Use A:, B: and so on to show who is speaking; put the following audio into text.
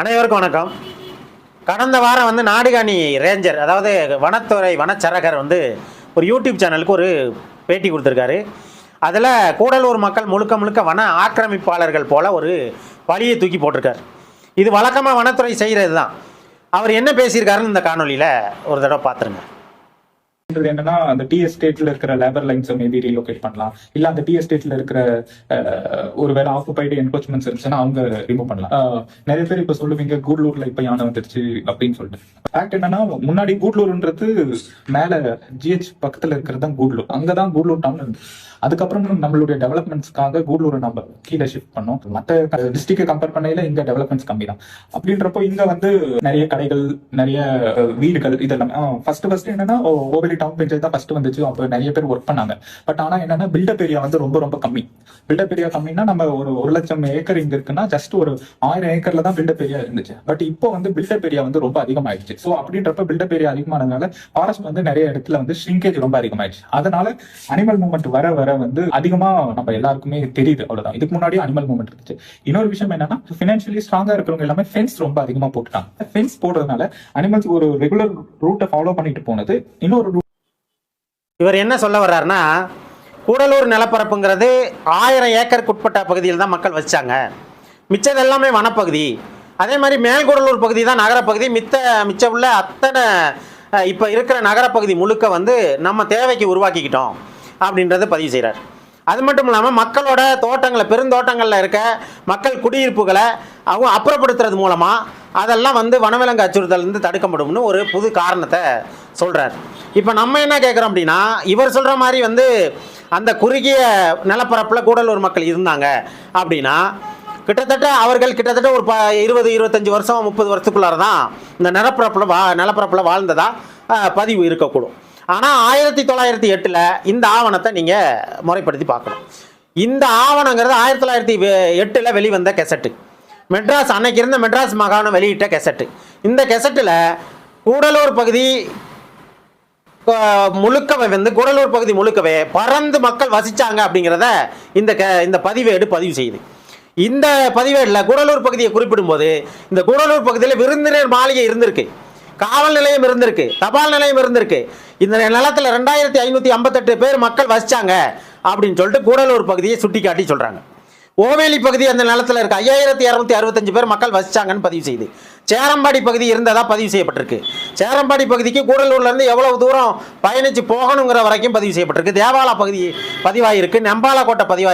A: அனைவருக்கும் வணக்கம். கடந்த வாரம் நாடுகாணி ரேஞ்சர், அதாவது வனத்துறை வனச்சரகர் ஒரு யூடியூப் சேனலுக்கு ஒரு பேட்டி கொடுத்துருக்காரு. அதில் கூடலூர் மக்கள் முழுக்க முழுக்க வன ஆக்கிரமிப்பாளர்கள் போல் ஒரு பழியை தூக்கி போட்டிருக்கார். இது வழக்கமாக வனத்துறை செய்கிறது தான். அவர் என்ன பேசியிருக்காருன்னு இந்த காணொலியில் ஒரு தடவை பார்த்துருங்க.
B: என்னன்னா, அந்த டி எஸ்டேட்ல இருக்கிற லேபர் லைன்ஸ் மேபி ரீலோகேட் பண்ணலாம், இல்ல அந்த டி எஸ்டேட்ல இருக்கிற ஒருவேளை ஆக்குபைடு என்கோச்மெண்ட்ஸ் இருந்துச்சுன்னா அவங்க ரிமூவ் பண்ணலாம். நிறைய பேர் இப்ப சொல்லுவீங்க கூடலூர்ல இப்ப யானை வந்துருச்சு அப்படின்னு சொல்லிட்டு. ஃபேக்ட் என்னன்னா, முன்னாடி கூடலூர்ன்றது மேல ஜிஹெச் பக்கத்துல இருக்கிறது தான் கூடலூர். அங்கதான் கூடலூர் டவுன் இருந்து. அதுக்கப்புறம் நம்மளுடைய டெவலப்மெண்ட்ஸ்க்காக கூடலூரை நம்ம கீழே ஷிஃப்ட் பண்ணோம். மற்ற டிஸ்ட்ரிக்டை கம்பேர் பண்ணையில இங்க டெவலப்மெண்ட்ஸ் கம்மி தான். அப்படின்றப்போ இங்க நிறைய கடைகள், நிறைய வீடுகள் இதெல்லாம் ஃபர்ஸ்ட் என்னன்னா ஓவலி டவுன் பஞ்சாயத்து தான் ஃபர்ஸ்ட் வந்துச்சு. அப்போ நிறைய பேர் ஒர்க் பண்ணாங்க. பட் ஆனா என்னன்னா, பில்டப் ஏரியா ரொம்ப ரொம்ப கம்மி. பில்டப் ஏரியா கம்மின்னா நம்ம ஒரு லட்சம் ஏக்கர் இங்க இருக்குன்னா ஜஸ்ட் ஒரு 1000 ஏக்கர்ல தான் பில்டப் ஏரியா இருந்துச்சு. பட் இப்போ பில்டப் ஏரியா ரொம்ப அதிகமாயிடுச்சு. ஸோ அப்படின்றப்ப பில்டப் ஏரியா அதிகமானதுனால ஃபாரஸ்ட் நிறைய இடத்துல ஷ்ரிங்கேஜ் ரொம்ப அதிகமாயிடுச்சு. அதனால அனிமல் மூவ்மெண்ட் வர வர அதிகமா நம்ம எல்லாருக்குமே தெரியுது. அவ்வளவுதான். இதுக்கு முன்னாடி அனிமல் மூவ்மெண்ட் இருந்துச்சு. இன்னொரு விஷயம் என்னன்னா, பினான்சியலி ஸ்ட்ராங்கா இருக்கிறவங்க எல்லாமே ஃபென்ஸ் ரொம்ப அதிகமா போட்டுட்டாங்க. ஃபென்ஸ் போடுறதுனால அனிமல்ஸ் ஒரு ரெகுலர் ரூட்டை ஃபாலோ பண்ணிட்டு போனது. இன்னொரு
A: இவர் என்ன சொல்ல வர்றாருன்னா, கூடலூர் நிலப்பரப்புங்கிறது 1000 ஏக்கருக்கு உட்பட்ட பகுதியில் தான் மக்கள் வச்சாங்க. மிச்சது எல்லாமே வனப்பகுதி. அதே மாதிரி மேல்கூடலூர் பகுதி தான் நகரப்பகுதி. மிச்சம் உள்ள அத்தனை இப்போ இருக்கிற நகரப்பகுதி முழுக்க நம்ம தேவைக்கு உருவாக்கிக்கிட்டோம் அப்படின்றத பதிவு செய்கிறார். அது மட்டும் இல்லாமல் மக்களோட தோட்டங்களை, பெருந்தோட்டங்களில் இருக்க மக்கள் குடியிருப்புகளை அவங்க அப்புறப்படுத்துறது மூலமாக அதெல்லாம் வனவிலங்கு அச்சுறுத்தலேருந்து தடுக்கப்படும்னு ஒரு புது காரணத்தை சொல்கிறார். இப்போ நம்ம என்ன கேட்குறோம் அப்படின்னா, இவர் சொல்கிற மாதிரி அந்த குறுகிய நிலப்பரப்பில் கூடலூர் மக்கள் இருந்தாங்க அப்படின்னா அவர்கள் கிட்டத்தட்ட ஒரு 20-25 வருஷம் 30 வருஷத்துக்குள்ளார தான் இந்த நிலப்பரப்பில் வாழ்ந்ததா பதிவு இருக்கக்கூடும். ஆனால் 1908 இந்த ஆவணத்தை நீங்கள் முறைப்படுத்தி பார்க்கணும். இந்த ஆவணங்கிறது 1908 வெளிவந்த கெசட்டு. அன்னைக்கு இருந்த மெட்ராஸ் மாகாணம் வெளியிட்ட கெசட்டு. இந்த கெசட்டில் கூடலூர் பகுதி முழுக்கவே கூடலூர் பகுதி முழுக்கவே பறந்து மக்கள் வசித்தாங்க அப்படிங்கிறத இந்த பதிவேடு பதிவு செய்யுது. இந்த பதிவேடில் கூடலூர் பகுதியை குறிப்பிடும்போது இந்த கூடலூர் பகுதியில் விருந்தினர் மாளிகை இருந்திருக்கு, காவல் நிலையம் இருந்திருக்கு, தபால் நிலையம் இருந்திருக்கு. இந்த நிலத்தில் 2558 பேர் மக்கள் வசிச்சாங்க அப்படின்னு சொல்லிட்டு கூடலூர் பகுதியை சுட்டி காட்டி சொல்கிறாங்க. ஓவேலி பகுதி அந்த நிலத்தில் இருக்க 5265 பேர் மக்கள் வசிச்சாங்கன்னு பதிவு செய்யுது. சேரம்பாடி பகுதி இருந்ததா பதிவு செய்யப்பட்டிருக்கு. சேரம்பாடி பகுதிக்கு கூடலூர்லேருந்து எவ்வளவு தூரம் பயணித்து போகணுங்கிற வரைக்கும் பதிவு செய்யப்பட்டிருக்கு. தேவாலா பகுதி பதிவாயிருக்கு, நெம்பாலா கோட்டை பதிவாயிருக்கு.